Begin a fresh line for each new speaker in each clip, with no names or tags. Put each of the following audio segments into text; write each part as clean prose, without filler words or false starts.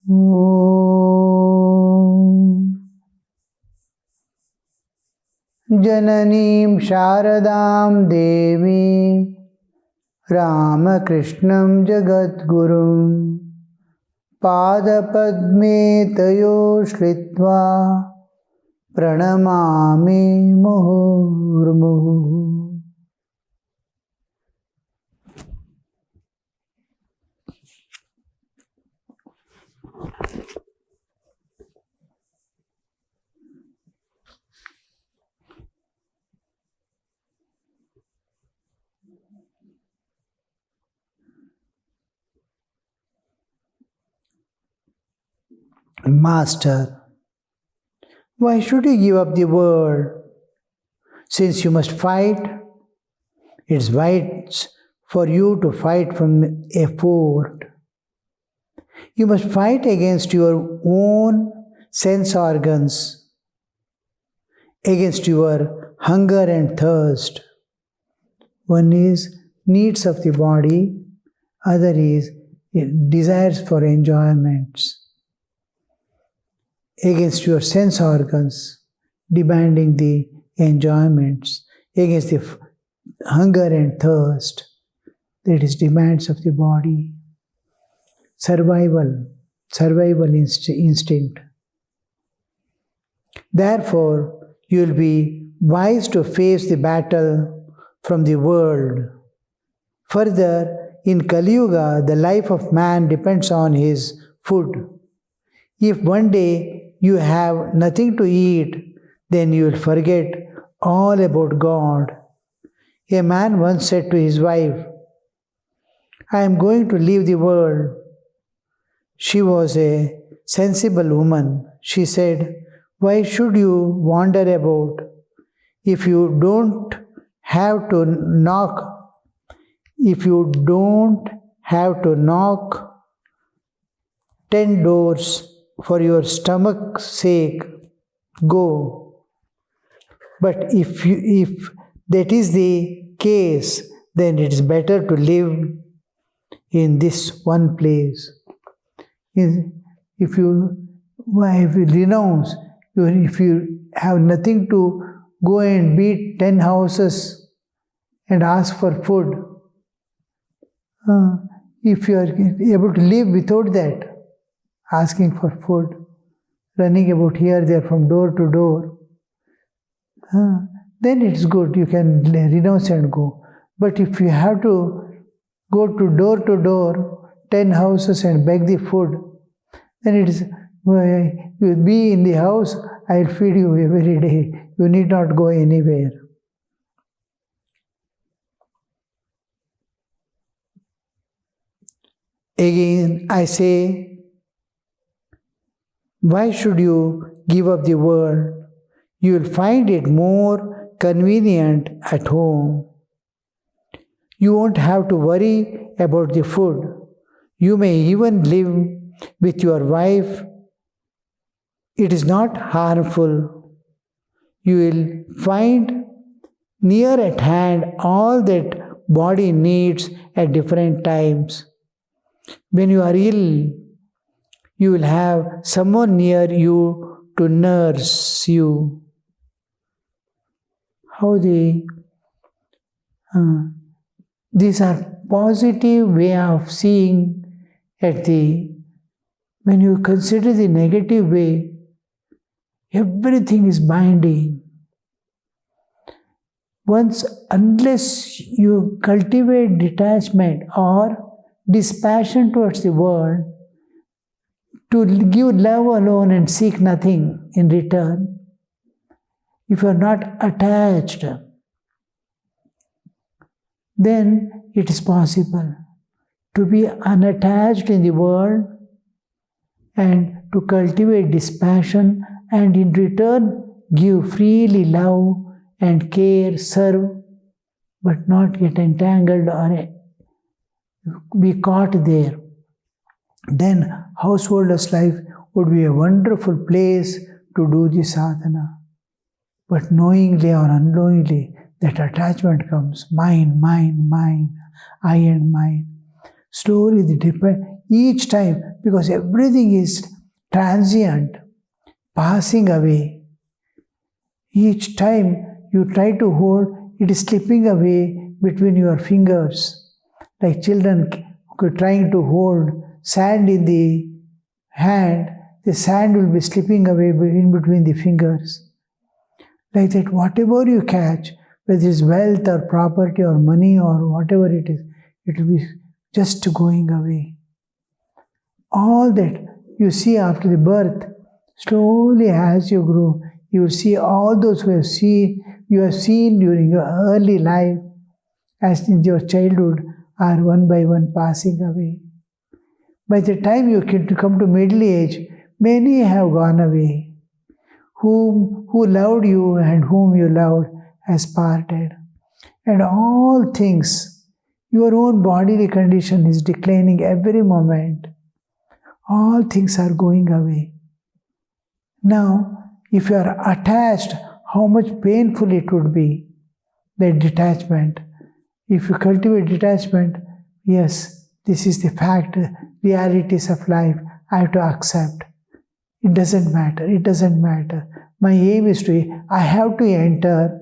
Jananim Sharadam Devi Ramakrishnam Jagadgurum Padapadme Tayo Shritva Pranamami Muhurmuhu. Master, why should you give up the world? Since you must fight, it's wise for you to fight from a fort. You must fight against your own sense organs, against your hunger and thirst. One is needs of the body, other is desires for enjoyments. Against your sense organs, demanding the enjoyments, against the hunger and thirst, that is demands of the body. Survival instinct. Therefore, you will be wise to face the battle from the world. Further, in Kali Yuga, the life of man depends on his food. If one day you have nothing to eat, then you will forget all about God. A man once said to his wife, I am going to leave the world. She was a sensible woman. She said, why should you wander about? If you don't have to knock 10 doors for your stomach's sake, go. But if that is the case, then it is better to live in this one place. If you renounce, if you have nothing to go and beat 10 houses and ask for food, if you are able to live without that, asking for food, running about here, there from door to door, then it's good, you can renounce and go. But if you have to go to door, 10 houses and beg the food, then it is, you'll be in the house, I'll feed you every day. You need not go anywhere. Again, I say, why should you give up the world? You will find it more convenient at home. You won't have to worry about the food. You may even live with your wife. It is not harmful. You will find near at hand all that body needs at different times. When you are ill, you will have someone near you to nurse you. These are positive way of seeing at when you consider the negative way, everything is binding. Unless you cultivate detachment or dispassion towards the world, to give love alone and seek nothing in return, if you are not attached, then it is possible to be unattached in the world and to cultivate dispassion, and in return give freely love and care, serve, but not get entangled or be caught there. Then householder's life would be a wonderful place to do the sadhana. But knowingly or unknowingly, that attachment comes, mine, I and mine. Slowly, each time, because everything is transient, passing away. Each time you try to hold, it is slipping away between your fingers. Like children trying to hold sand in the hand, the sand will be slipping away in between the fingers. Like that, whatever you catch, whether it's wealth or property or money or whatever it is, it will be just going away. All that you see after the birth, slowly as you grow, you will see all those who you have seen during your early life, as in your childhood, are one by one passing away. By the time you come to middle age, many have gone away. Who loved you and whom you loved has parted. And all things, your own bodily condition is declining every moment. All things are going away. Now, if you are attached, how much painful it would be, that detachment. If you cultivate detachment, yes, this is the fact, realities of life, I have to accept. It doesn't matter. My aim is I have to enter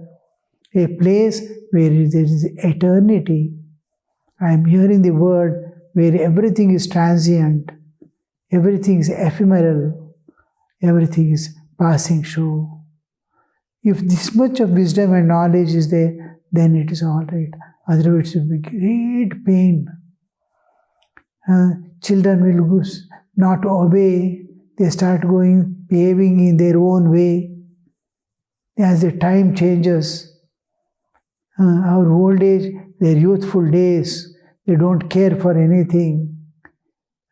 a place where there is eternity. I am here in the world where everything is transient, everything is ephemeral, everything is passing through. If this much of wisdom and knowledge is there, then it is all right. Otherwise it will be great pain. Children will not obey. They start behaving in their own way. As the time changes, our old age, their youthful days, they don't care for anything.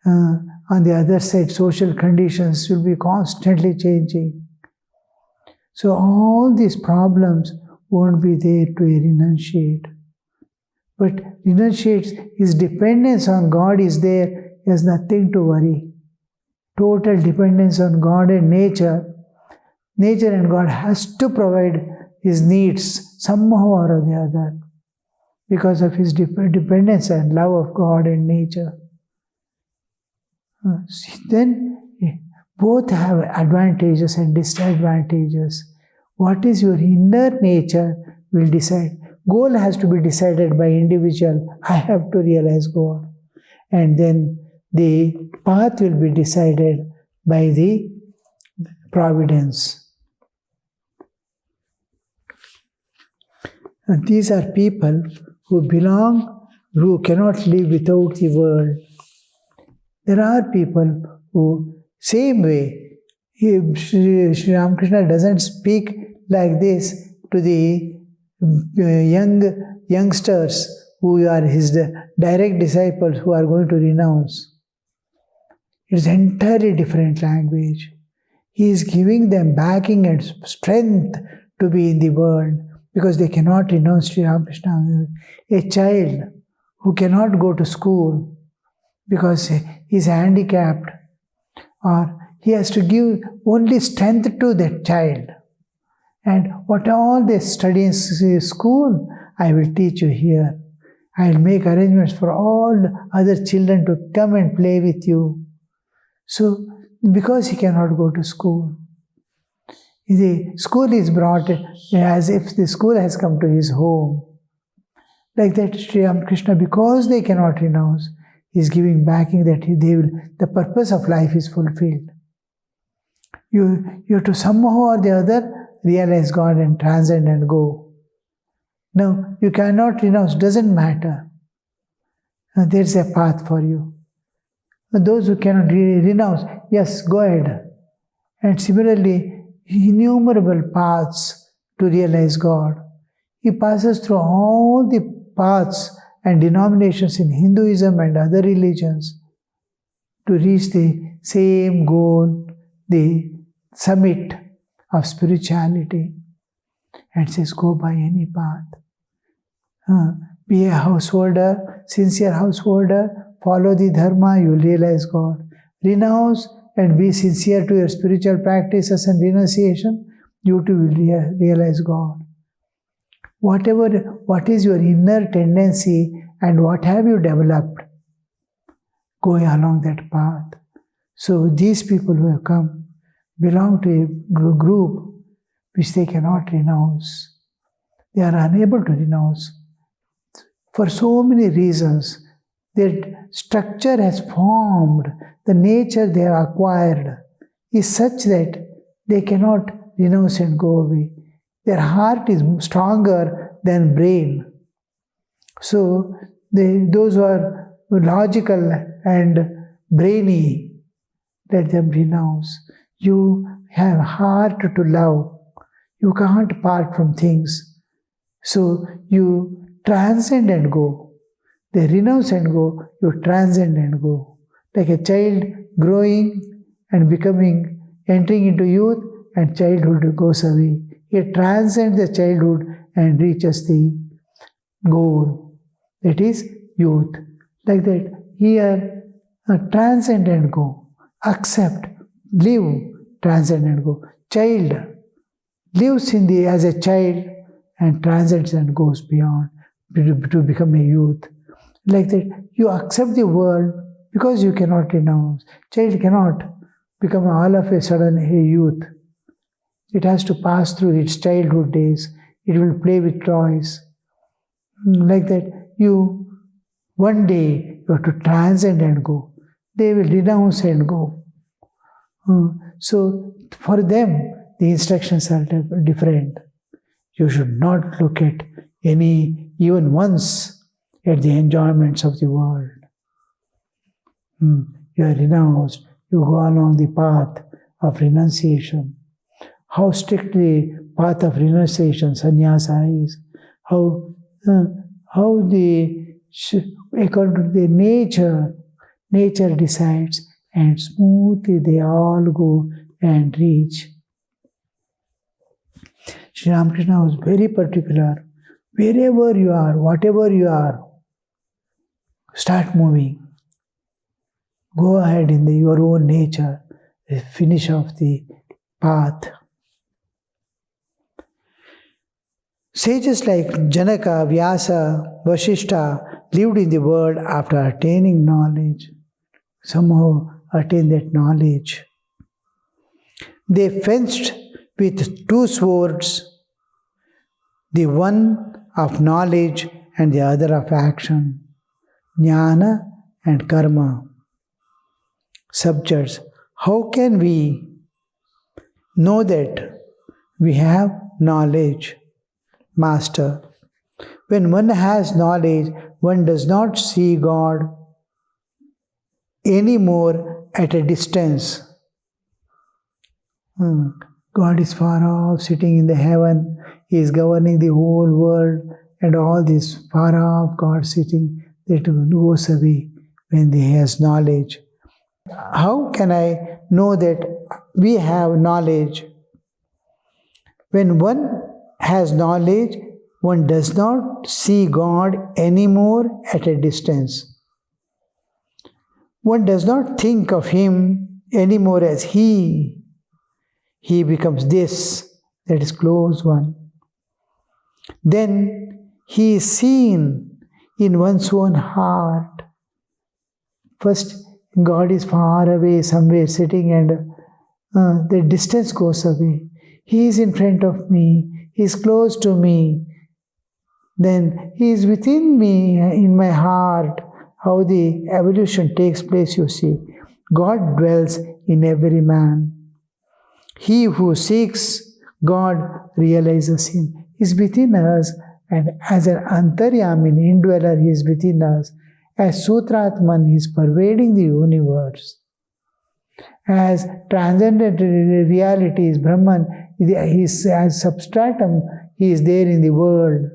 On the other side, social conditions will be constantly changing. So all these problems won't be there to renunciate. But renunciates, his dependence on God is there, he has nothing to worry. Total dependence on God and nature. Nature and God has to provide his needs somehow or the other because of his dependence and love of God and nature. Then both have advantages and disadvantages. What is your inner nature will decide. Goal has to be decided by individual. I have to realize God. And then the path will be decided by the providence. And these are people who belong, who cannot live without the world. There are people who, same way, Sri Ramakrishna doesn't speak like this to the youngsters who are his direct disciples who are going to renounce. It is entirely different language. He is giving them backing and strength to be in the world because they cannot renounce Sri Ramakrishna. A child who cannot go to school because he is handicapped, or he has to give only strength to that child. And what all they study in school, I will teach you here. I will make arrangements for all other children to come and play with you. So, because he cannot go to school, the school is brought as if the school has come to his home. Like that, Sri Ramakrishna, because they cannot renounce, he is giving backing that the purpose of life is fulfilled. You have to somehow or the other realize God and transcend and go. No, you cannot renounce, doesn't matter. There's a path for you. Those who cannot renounce, yes, go ahead. And similarly, innumerable paths to realize God. He passes through all the paths and denominations in Hinduism and other religions to reach the same goal, the summit of spirituality, and says, go by any path. Be a householder, sincere householder, follow the dharma, you will realize God. Renounce and be sincere to your spiritual practices and renunciation, you too will realize God. What is your inner tendency and what have you developed? going along that path. So these people who have come belong to a group which they cannot renounce. They are unable to renounce. For so many reasons, their structure has formed, the nature they have acquired is such that they cannot renounce and go away. Their heart is stronger than brain. So those who are logical and brainy, let them renounce. You have heart to love. You can't part from things. So you transcend and go. They renounce and go, you transcend and go. Like a child growing and becoming, entering into youth, and childhood goes away. It transcends the childhood and reaches the goal. That is youth. Like that, here, transcend and go. Accept, live, transcend and go. Child lives as a child and transcends and goes beyond to become a youth. Like that, you accept the world because you cannot renounce. Child cannot become all of a sudden a youth. It has to pass through its childhood days. It will play with toys. Like that, one day you have to transcend and go. They will renounce and go. So for them, the instructions are different. You should not look at even once, at the enjoyments of the world. You are renounced. You go along the path of renunciation. How strictly path of renunciation, sannyasa is. How according to the nature decides, and smoothly they all go and reach. Sri Ramakrishna was very particular. Wherever you are, whatever you are, start moving. Go ahead in your own nature, the finish of the path. Sages like Janaka, Vyasa, Vasishta lived in the world after attaining knowledge. Somehow attained that knowledge. They fenced with two swords, the one of knowledge and the other of action, jnana and karma. Subjects, how can we know that we have knowledge? Master, when one has knowledge, one does not see God anymore at a distance. God is far off, sitting in the heaven. He is governing the whole world, and all this far off God sitting, that goes away when he has knowledge. How can I know that we have knowledge? When one has knowledge, one does not see God anymore at a distance. One does not think of Him anymore as He. He becomes this, that is close one. Then He is seen in one's own heart. First, God is far away, somewhere sitting, and the distance goes away. He is in front of me. He is close to me. Then He is within me, in my heart. How the evolution takes place, you see. God dwells in every man. He who seeks God realizes Him. He is within us, and as an antaryamin, indweller, He is within us. As Sutratman, He is pervading the universe. As transcendent reality is Brahman, He is as substratum, He is there in the world.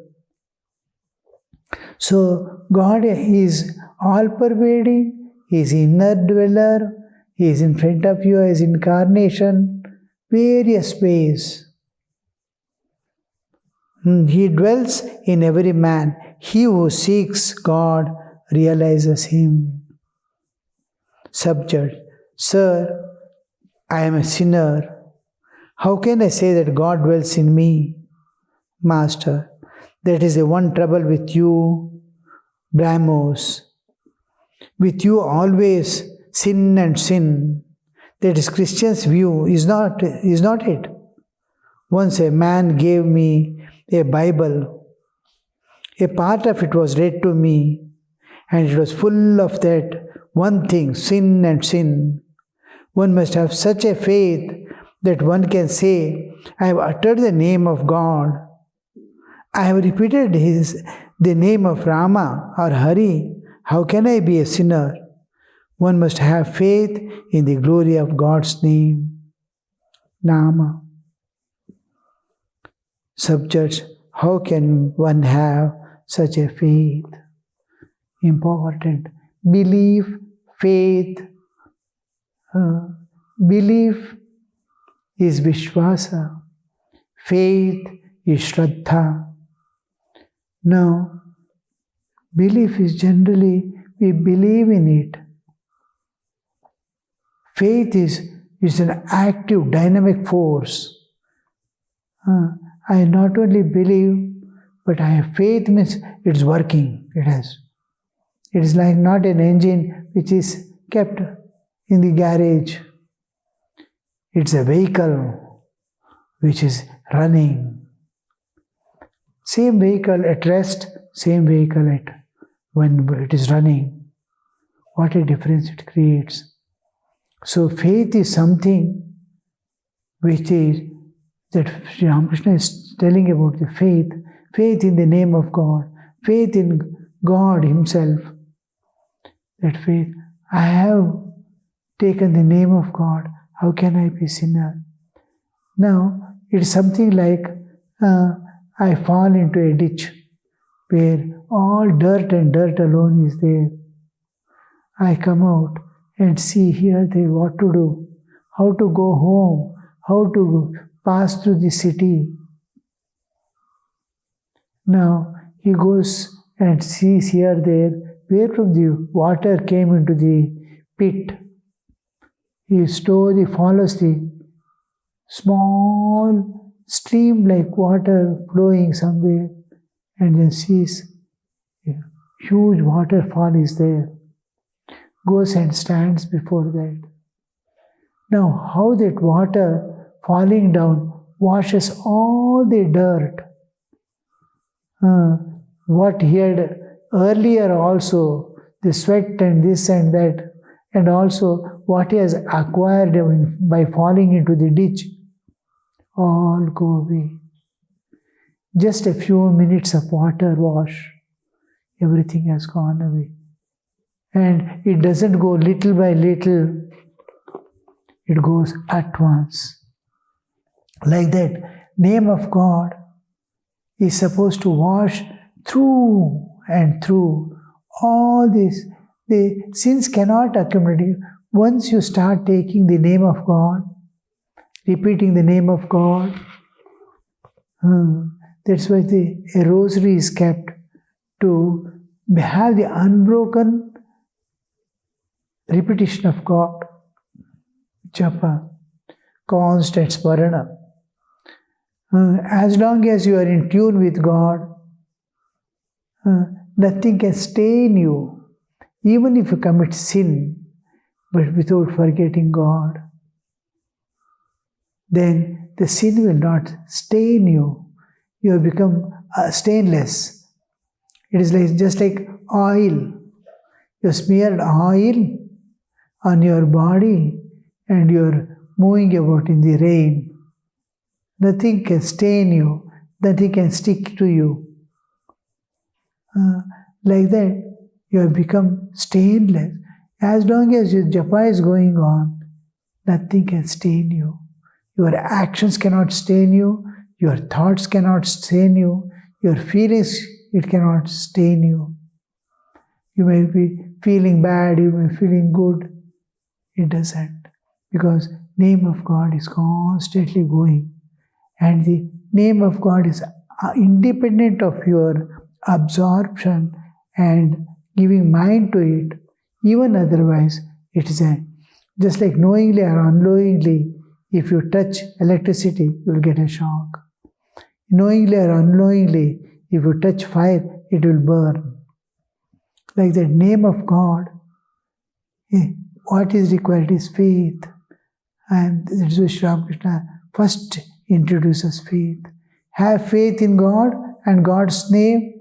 So God is all-pervading, He is inner dweller, He is in front of you as incarnation, various ways. He dwells in every man. He who seeks God realizes Him. Subject, Sir, I am a sinner. How can I say that God dwells in me? Master, that is the one trouble with you, Brahmos. With you always sin and sin. That is Christian's view, is not it? Once a man gave me a Bible. A part of it was read to me, and it was full of that one thing, sin and sin. One must have such a faith that one can say, I have uttered the name of God. I have repeated the name of Rama or Hari. How can I be a sinner? One must have faith in the glory of God's name. Nama. Subjects, how can one have such a faith? Important. Belief, faith. Belief is Vishwasa. Faith is Shraddha. Now, belief is generally, we believe in it. Faith is an active, dynamic force. I not only believe, but I have faith means it's working. It is like not an engine which is kept in the garage. It's a vehicle which is running. Same vehicle at rest, same vehicle when it is running. What a difference it creates. So faith is something which is that Sri Ramakrishna is telling about the faith in the name of God, faith in God Himself. That faith, I have taken the name of God, how can I be a sinner? Now, it's something like I fall into a ditch where all dirt and dirt alone is there. I come out and see here there what to do, how to go home, how to pass through the city. Now he goes and sees here there where from the water came into the pit. He slowly follows the small stream like water flowing somewhere and then sees a huge waterfall is there. Goes and stands before that. Now how that water falling down washes all the dirt. What he had earlier also, the sweat and this and that, and also what he has acquired by falling into the ditch, all go away. Just a few minutes of water wash, everything has gone away. And it doesn't go little by little, it goes at once. Like that, name of God is supposed to wash through and through all this. The sins cannot accumulate. Once you start taking the name of God, repeating the name of God, that's why a rosary is kept to have the unbroken repetition of God, japa, constant smarana. As long as you are in tune with God, nothing can stain you, even if you commit sin, but without forgetting God. Then the sin will not stain you. You have become stainless. It is just like oil. You smeared oil on your body and you are moving about in the rain. Nothing can stain you, nothing can stick to you. Like that, you have become stainless. As long as your japa is going on, nothing can stain you. Your actions cannot stain you, your thoughts cannot stain you, your feelings, it cannot stain you. You may be feeling bad, you may be feeling good. It doesn't. Because name of God is constantly going. And the name of God is independent of your absorption and giving mind to it. Even otherwise, it is just like knowingly or unknowingly, if you touch electricity, you will get a shock. Knowingly or unknowingly, if you touch fire, it will burn. Like that name of God What is required is faith. And that's why Sri Ramakrishna first introduces faith. Have faith in God and God's name,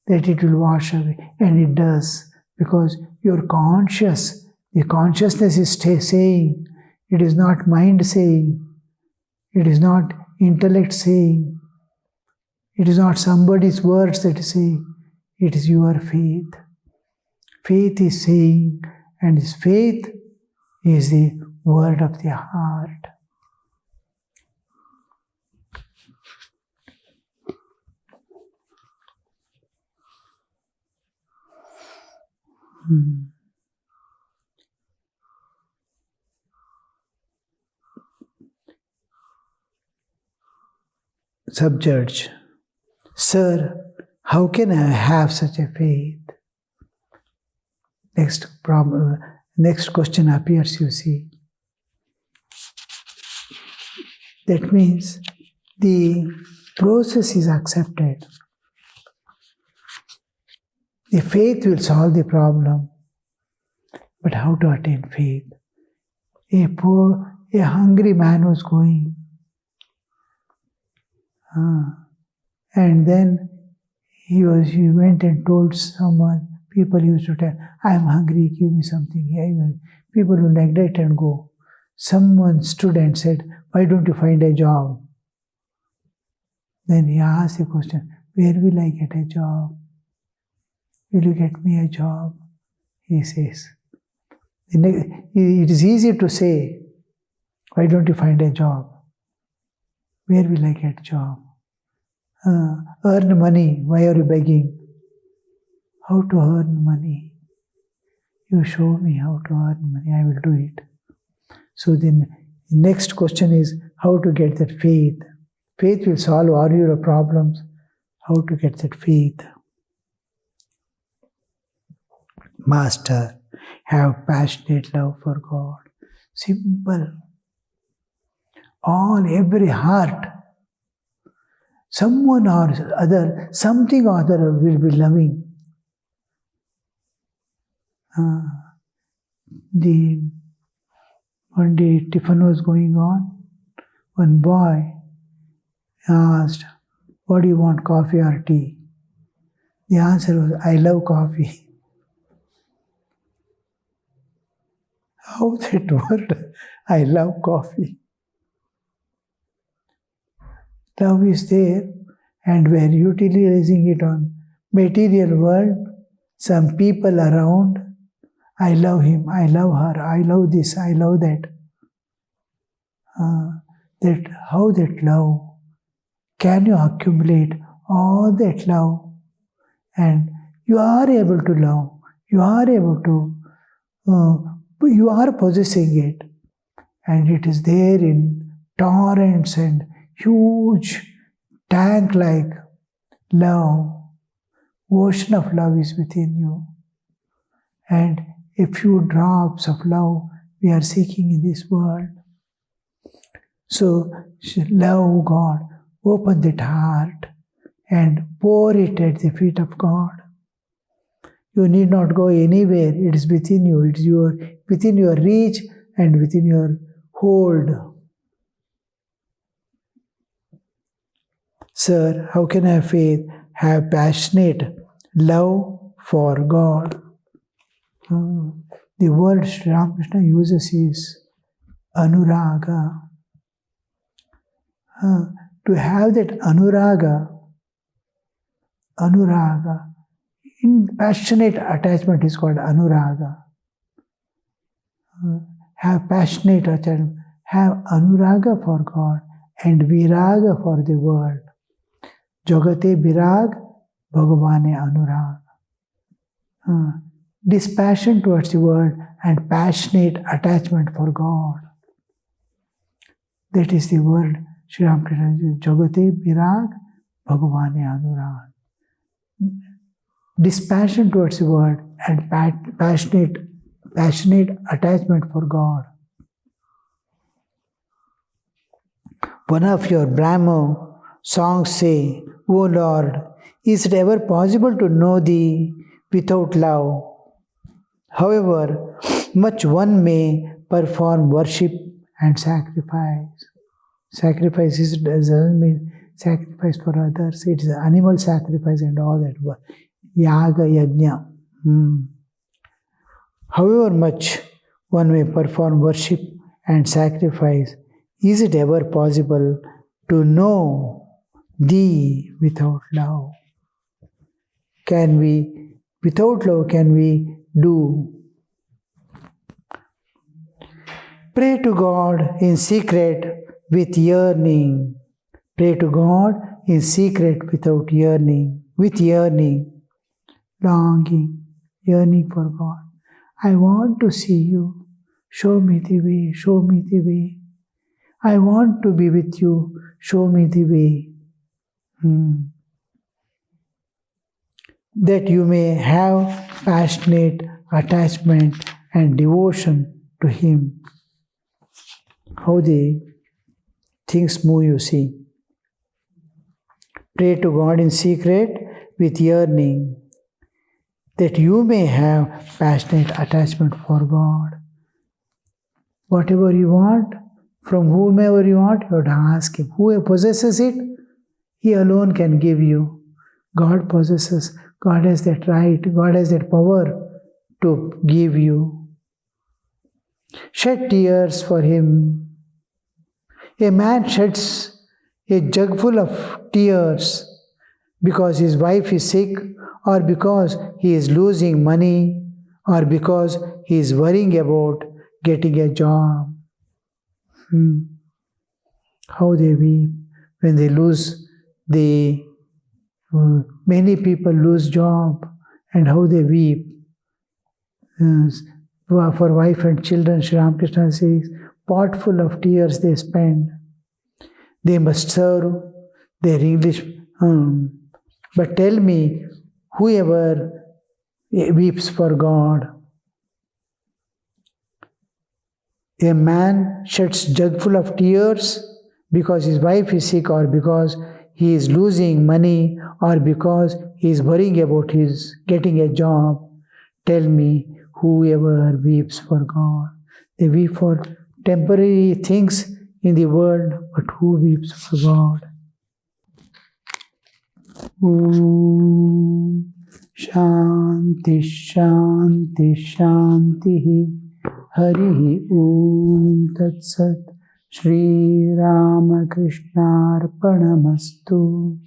that it will wash away. And it does, because you're conscious. The consciousness is saying. It is not mind saying. It is not intellect saying. It is not somebody's words that is saying. It is your faith. Faith is saying, and this faith is the word of the heart. Subjudge. Sir, how can I have such a faith? Next question appears, you see. That means the process is accepted. The faith will solve the problem. But how to attain faith? A hungry man was going. And then he went and told someone. People used to tell, I am hungry, give me something. People will neglect and go. Someone stood and said, why don't you find a job? Then he asked the question, where will I get a job? Will you get me a job? He says. It is easy to say, why don't you find a job? Where will I get a job? Earn money, why are you begging? How to earn money? You show me how to earn money, I will do it. So then the next question is how to get that faith. Faith will solve all your problems. How to get that faith? Master, have passionate love for God. Simple. Every heart, someone or other, something or other will be loving. One day tiffin was going on. One boy asked, what do you want, coffee or tea? The answer was, I love coffee. How that word, I love coffee. Love is there, and we are utilizing it on material world, some people around. I love him, I love her, I love this, I love that. How that love, can you accumulate all that love? And you are able to love, you are possessing it, and it is there in torrents and huge tank-like love. Ocean of love is within you. And a few drops of love we are seeking in this world. So, love God, open that heart and pour it at the feet of God. You need not go anywhere, it is within you, it is within your reach and within your hold. Sir, how can I have faith? Have passionate love for God. The word Sri Ramakrishna uses is anuraga. To have that anuraga, in passionate attachment is called anuraga. Have passionate attachment, have anuraga for God and viraga for the world. Jagate virag, Bhagavane anurag. Dispassion towards the world and passionate attachment for God. That is the word Sri Ramakrishna uses. Jagate virag, Bhagavane anurag. Dispassion towards the world and passionate attachment for God. One of your Brahmo songs say, O Lord, is it ever possible to know Thee without love? However, much one may perform worship and sacrifice. Sacrifice doesn't mean sacrifice for others. It is animal sacrifice and all that. Yaga, yajna. However much one may perform worship and sacrifice, is it ever possible to know Thee without love? Without love, can we do? Pray to God in secret with yearning. Pray to God in secret without yearning. With yearning, longing, yearning for God. I want to see you. Show me the way. Show me the way. I want to be with you. Show me the way. That you may have passionate attachment and devotion to Him. How the things move, you see. Pray to God in secret with yearning, that you may have passionate attachment for God. Whatever you want, from whomever you want, you have to ask Him. Whoever possesses it, He alone can give you. God possesses. God has that right. God has that power to give you. Shed tears for Him. A man sheds a jug full of tears because his wife is sick, or because he is losing money, or because he is worrying about getting a job. How they weep when they lose many people lose job, and how they weep. For wife and children, Sri Ramakrishna says, pot full of tears they spend. They must serve their English. But tell me, whoever weeps for God, a man sheds jug full of tears because his wife is sick, or because he is losing money, or because he is worrying about his getting a job. Tell me, whoever weeps for God. They weep for temporary things in the world, but who weeps for God? Om Shanti Shanti Shanti Hari Om Tat Sat Shri Ramakrishna Arpanamastu.